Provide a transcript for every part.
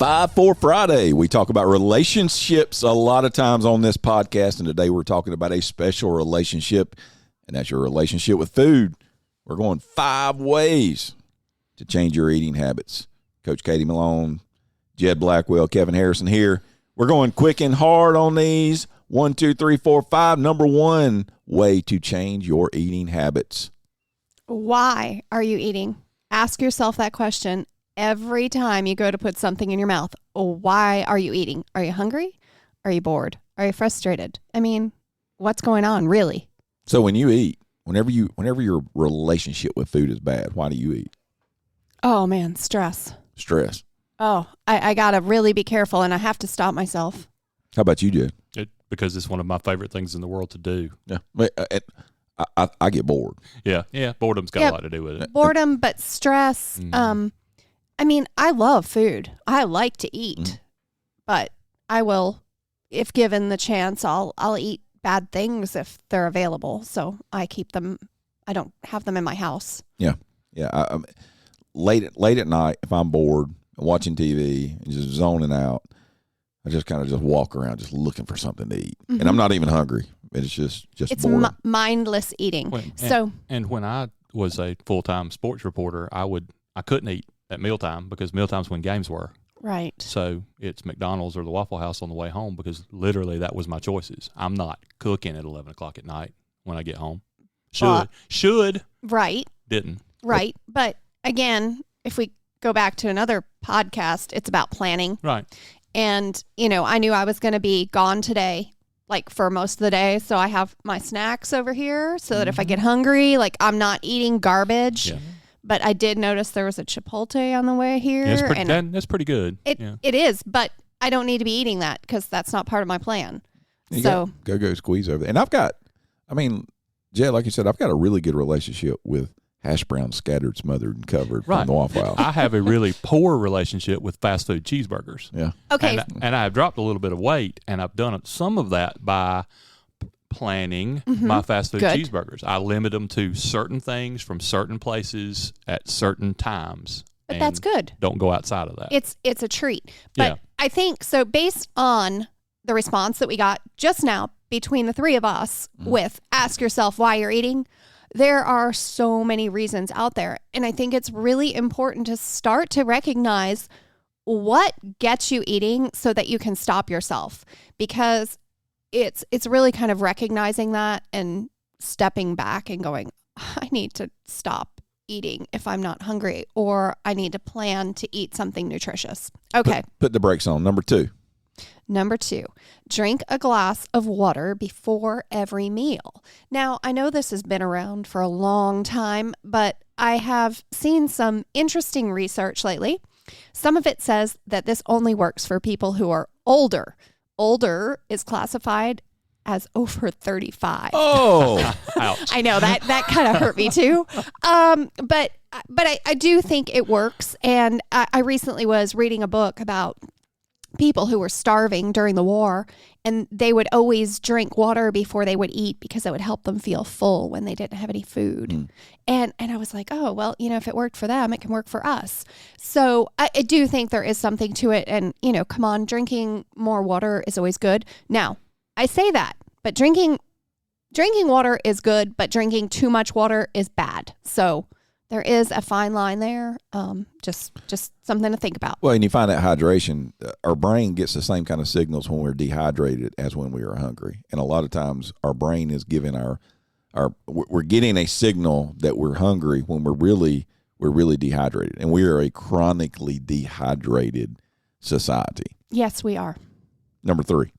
5-4 Friday. We talk about relationships a lot of times on this podcast, and today we're talking about a special relationship, and that's your relationship with food. We're going 5 ways to change your eating habits. Coach Katie Malone, Jed Blackwell, Kevin Harrison here. We're going quick and hard on these. 1, 2, 3, 4, 5. Number 1 way to change your eating habits. Why are you eating? Ask yourself that question every time you go to put something in your mouth. Why are you eating? Are you hungry? Are you bored? Are you frustrated? I mean, what's going on, really? So when you eat, whenever your relationship with food is bad, why do you eat? Oh, man, stress. Stress. Oh, I got to really be careful, and I have to stop myself. How about you, Jed? Because it's one of my favorite things in the world to do. Yeah. I get bored. Yeah. Boredom's got a lot to do with it. Boredom, but stress. I mean, I love food. I like to eat, but I will, if given the chance, I'll eat bad things if they're available. So I keep them. I don't have them in my house. Yeah. Late at night, if I'm bored watching TV and just zoning out, I just kind of just walk around just looking for something to eat, and I'm not even hungry. It's just it's boredom. Mindless eating. And when I was a full-time sports reporter, I couldn't eat at mealtime because mealtime's when games were. Right. So it's McDonald's or the Waffle House on the way home because literally that was my choices. I'm not cooking at 11 o'clock at night when I get home. Should. Right. Didn't. Right. But again, if we go back to another podcast, it's about planning. Right. And, I knew I was going to be gone today, like for most of the day. So I have my snacks over here so that if I get hungry, like I'm not eating garbage. Yeah. But I did notice there was a Chipotle on the way here. Yeah, that's pretty good. It is, but I don't need to be eating that because that's not part of my plan. Go squeeze over there. And Jed, like you said, I've got a really good relationship with hash browns scattered, smothered, and covered from the Waffle House. I have a really poor relationship with fast food cheeseburgers. Yeah. Okay. And I've dropped a little bit of weight, and I've done some of that by planning my fast food cheeseburgers. I limit them to certain things from certain places at certain times. But that's good. Don't go outside of that. It's a treat. But I think so based on the response that we got just now between the three of us with ask yourself why you're eating, there are so many reasons out there. And I think it's really important to start to recognize what gets you eating so that you can stop yourself. Because it's really kind of recognizing that and stepping back and going, I need to stop eating if I'm not hungry, or I need to plan to eat something nutritious. Okay. Put the brakes on. Number 2. Number 2, drink a glass of water before every meal. Now, I know this has been around for a long time, but I have seen some interesting research lately. Some of it says that this only works for people who are older. Older is classified as over 35. Oh, ouch. I know that kind of hurt me too. But I do think it works. And I recently was reading a book about people who were starving during the war, and they would always drink water before they would eat because it would help them feel full when they didn't have any food. And I was like, oh, well, if it worked for them, it can work for us. So I do think there is something to it. And, come on, drinking more water is always good. Now, I say that, but drinking water is good, but drinking too much water is bad. So there is a fine line there. Just something to think about. well, and you find that hydration, our brain gets the same kind of signals when we're dehydrated as when we are hungry. And a lot of times our brain is giving we're getting a signal that we're hungry when we're really dehydrated. And we are a chronically dehydrated society. Yes, we are. Number 3.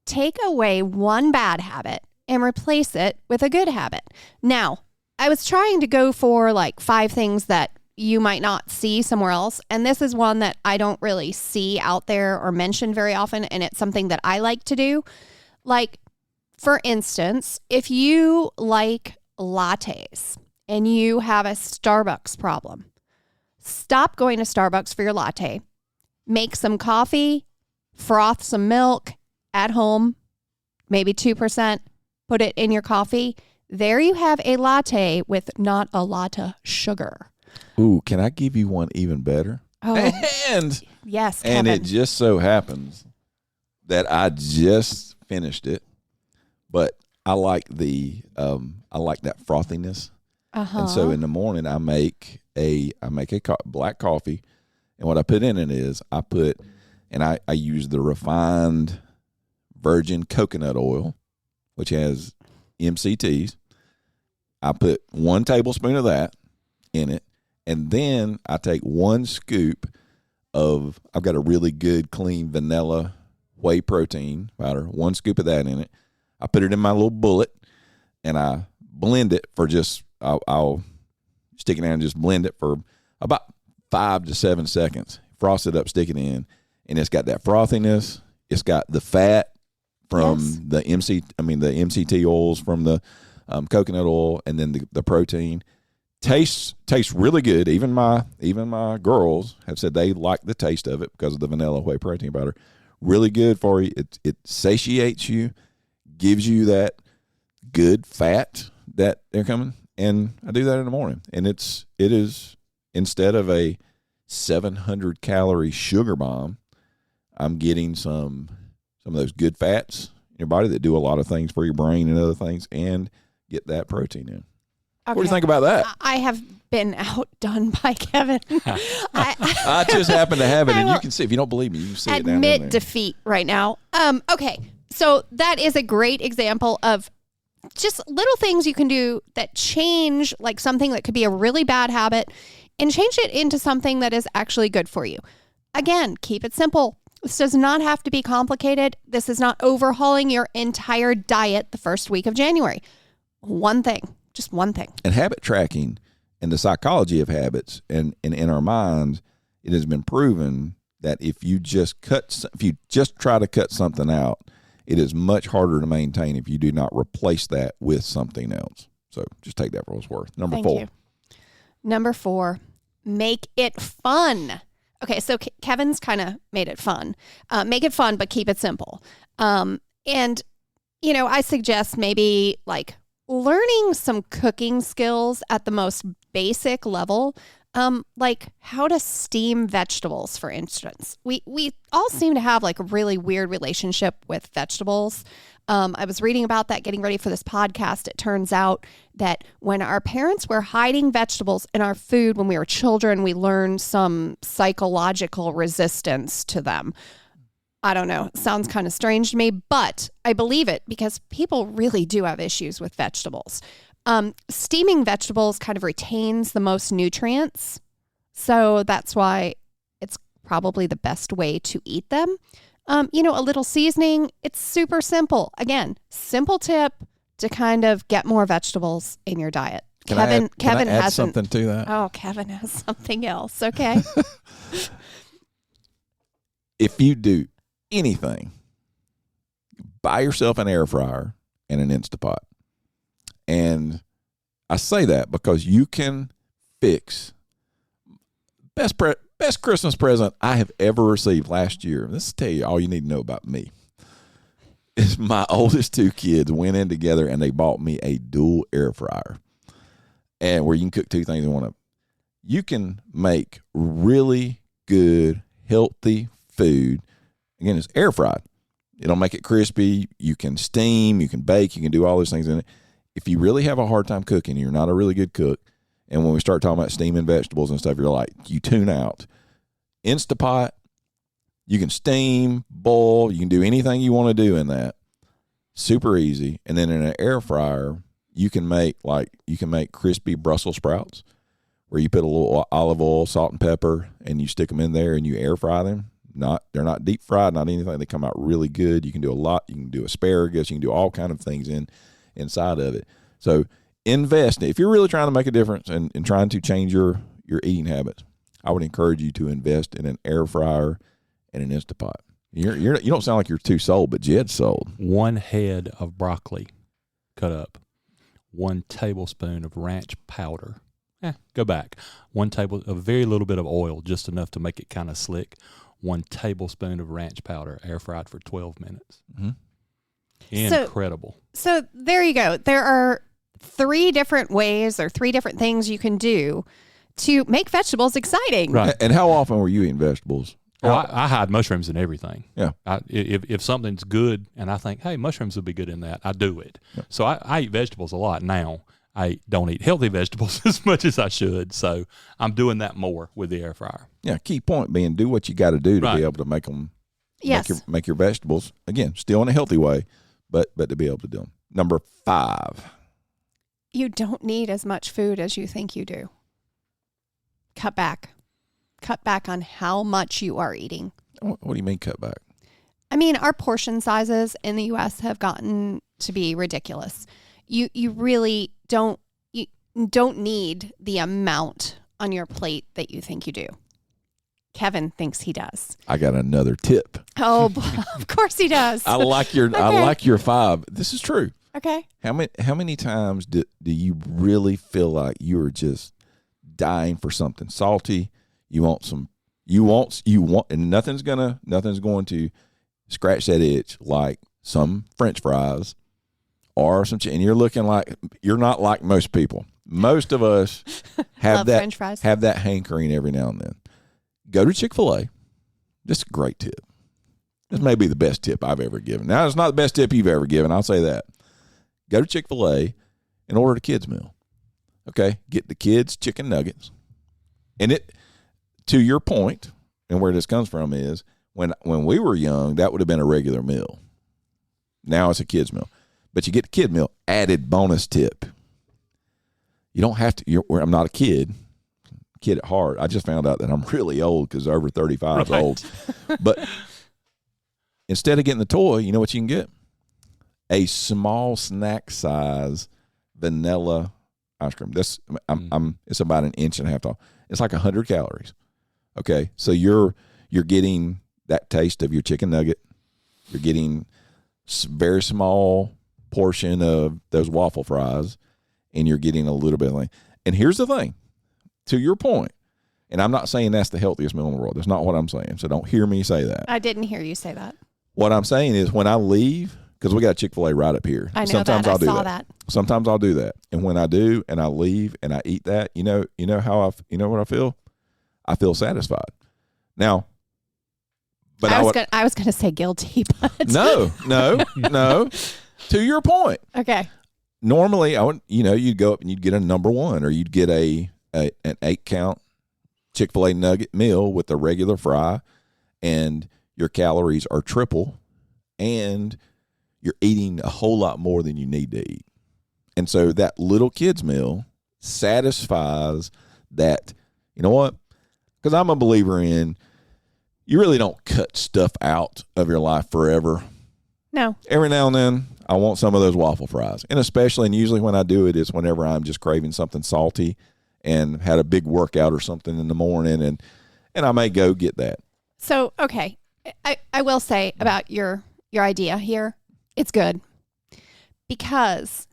Take away one bad habit and replace it with a good habit. Now, I was trying to go for like 5 things that you might not see somewhere else. And this is one that I don't really see out there or mentioned very often. And it's something that I like to do. Like, for instance, if you like lattes and you have a Starbucks problem, stop going to Starbucks for your latte. Make some coffee, froth some milk at home, maybe 2%, put it in your coffee. There you have a latte with not a lot of sugar. Ooh, can I give you one even better? Oh, And Yes, And Kevin. it just so happens that I just finished it, but I like that frothiness. And so in the morning I make a black coffee, and what I put in it is I use the refined virgin coconut oil, which has MCTs. I put 1 tablespoon of that in it, and then I take 1 scoop of, I've got a really good clean vanilla whey protein powder, 1 scoop of that in it. I put it in my little bullet, and I blend it for I'll stick it in and just blend it for about 5 to 7 seconds. Frost it up, stick it in, and it's got that frothiness. It's got the fat from the MCT oils from the coconut oil, and then the protein. Tastes really good. Even my girls have said they like the taste of it because of the vanilla whey protein powder. Really good for you. It satiates you, gives you that good fat that they're coming. And I do that in the morning. And it is instead of a 700 calorie sugar bomb, I'm getting some of those good fats in your body that do a lot of things for your brain and other things, and get that protein in. Okay. What do you think about that? I have been outdone by Kevin. I just happen to have it, and you can see. If you don't believe me, you can see it down there. Admit defeat right now. Okay, so that is a great example of just little things you can do that change, like something that could be a really bad habit, and change it into something that is actually good for you. Again, keep it simple. This does not have to be complicated. This is not overhauling your entire diet the first week of January. One thing. Just one thing. And habit tracking and the psychology of habits and in our minds, it has been proven that if you just try to cut something out, it is much harder to maintain if you do not replace that with something else. So just take that for what it's worth. Number 4. You. Number 4, make it fun. Okay, so Kevin's kind of made it fun. Make it fun, but keep it simple. And, I suggest maybe like learning some cooking skills at the most basic level, like how to steam vegetables, for instance. We all seem to have like a really weird relationship with vegetables. I was reading about that, getting ready for this podcast. It turns out that when our parents were hiding vegetables in our food when we were children, we learned some psychological resistance to them. I don't know. It sounds kind of strange to me, but I believe it because people really do have issues with vegetables. Steaming vegetables kind of retains the most nutrients. So that's why it's probably the best way to eat them. A little seasoning, it's super simple. Again, simple tip to kind of get more vegetables in your diet. Kevin has something to that. Oh, Kevin has something else. Okay. If you do anything, buy yourself an air fryer and an Instapot. And I say that because you can fix best Christmas present I have ever received last year. Let's tell you all you need to know about me. Is my oldest 2 kids went in together and they bought me a dual air fryer, and where you can cook 2 things in one. You can make really good, healthy food. Again, it's air fried. It'll make it crispy. You can steam, you can bake, you can do all those things in it. If you really have a hard time cooking, you're not a really good cook, and when we start talking about steaming vegetables and stuff, you're like, you tune out. Instapot, you can steam, boil, you can do anything you want to do in that. Super easy. And then in an air fryer, you can make crispy Brussels sprouts, where you put a little olive oil, salt and pepper, and you stick them in there and you air fry them. They're not deep fried, not anything. They come out really good. You can do a lot. You can do asparagus. You can do all kind of things inside of it. So invest. If you're really trying to make a difference and trying to change your eating habits, I would encourage you to invest in an air fryer and an Instapot. You don't sound like you're too sold, but Jed's sold. 1 head of broccoli cut up, 1 tablespoon of ranch powder. Go back. A very little bit of oil, just enough to make it kind of slick. 1 tablespoon of ranch powder, air fried for 12 minutes. Mm-hmm. Incredible. So there you go. There are 3 different ways or 3 different things you can do to make vegetables exciting. Right. And how often were you eating vegetables I hide mushrooms in everything. Yeah. If something's good and I think, hey, mushrooms would be good in that, I do it. Yeah. So I eat vegetables a lot now. I don't eat healthy vegetables as much as I should. So I'm doing that more with the air fryer. Yeah. Key point being do what you got to do to be able to make them. Yes. Make your vegetables, again, still in a healthy way, but to be able to do them. Number 5. You don't need as much food as you think you do. Cut back. Cut back on how much you are eating. What do you mean cut back? I mean, our portion sizes in the U.S. have gotten to be ridiculous. You really don't need the amount on your plate that you think you do. Kevin thinks he does. I got another tip. Oh, of course he does. I like your 5. This is true. Okay. How many times do you really feel like you're just dying for something salty? You want, and nothing's going to scratch that itch like some French fries or some, and you're looking like, you're not like most people. Most of us have French fries. Have that hankering every now and then. Go to Chick-fil-A. This is a great tip. This may be the best tip I've ever given. Now, it's not the best tip you've ever given. I'll say that. Go to Chick-fil-A and order the kids' meal. Okay? Get the kids' chicken nuggets. And it, to your point, and where this comes from is, when we were young, that would have been a regular meal. Now it's a kids' meal. But you get the kid meal, added bonus tip. You don't have to, I'm not a kid at heart. I just found out that I'm really old because over 35 is old. But instead of getting the toy, you know what you can get? A small snack size vanilla ice cream. It's about 1.5 inches tall. It's like 100 calories. Okay, so you're getting that taste of your chicken nugget. You're getting very small portion of those waffle fries, and you're getting a little bit of. And here's the thing, to your point, and I'm not saying that's the healthiest meal in the world. That's not what I'm saying. So don't hear me say that. I didn't hear you say that. What I'm saying is when I leave, because we got Chick-fil-A right up here. I know sometimes that. I saw that. Sometimes I'll do that. And when I do and I leave and I eat that, you know what I feel? I feel satisfied. Now, but I was gonna say guilty, but no. To your point. Okay. Normally you'd go up and you'd get a number 1, or you'd get an 8-count Chick-fil-A nugget meal with a regular fry, and your calories are triple, and you're eating a whole lot more than you need to eat. And so that little kid's meal satisfies that, you know what? Because I'm a believer in, you really don't cut stuff out of your life forever. No. Every now and then, I want some of those waffle fries. And usually when I do it, it's whenever I'm just craving something salty and had a big workout or something in the morning, and I may go get that. So, okay. I will say about your idea here, it's good. Because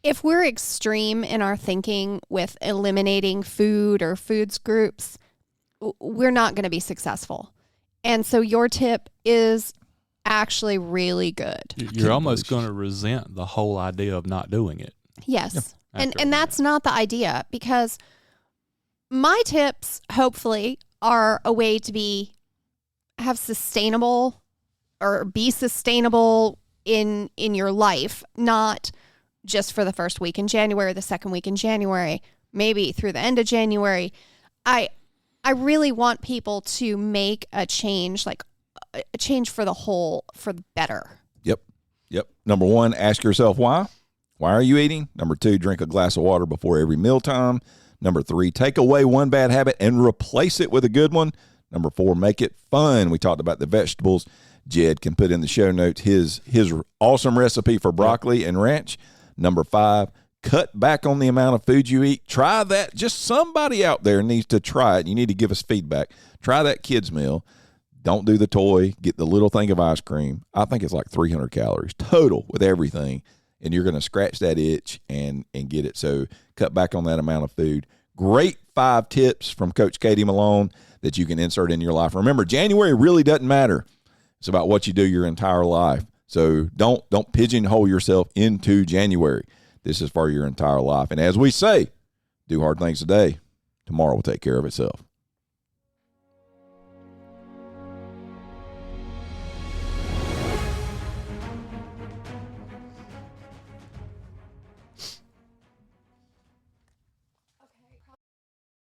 if we're extreme in our thinking with eliminating food or foods groups, we're not going to be successful. And so your tip is actually really good. You're almost going to resent the whole idea of not doing it. Yes. Yeah. And that's not the idea, because my tips hopefully are a way to be sustainable in your life, not just for the first week in January, the second week in January, maybe through the end of January. I really want people to make a change, like a change for the better. Yep. Number 1, ask yourself why. Why are you eating? Number 2, drink a glass of water before every mealtime. Number 3, take away one bad habit and replace it with a good one. Number 4, make it fun. We talked about the vegetables. Jed can put in the show notes his awesome recipe for broccoli and ranch. Number 5, cut back on the amount of food you eat. Try that. Just somebody out there needs to try it. You need to give us feedback. Try that kids meal. Don't do the toy. Get the little thing of ice cream. I think it's like 300 calories total with everything. And you're going to scratch that itch and get it. So cut back on that amount of food. Great 5 tips from Coach Katie Malone that you can insert in your life. Remember, January really doesn't matter. It's about what you do your entire life. So don't pigeonhole yourself into January. This is for your entire life. And as we say, do hard things today. Tomorrow will take care of itself.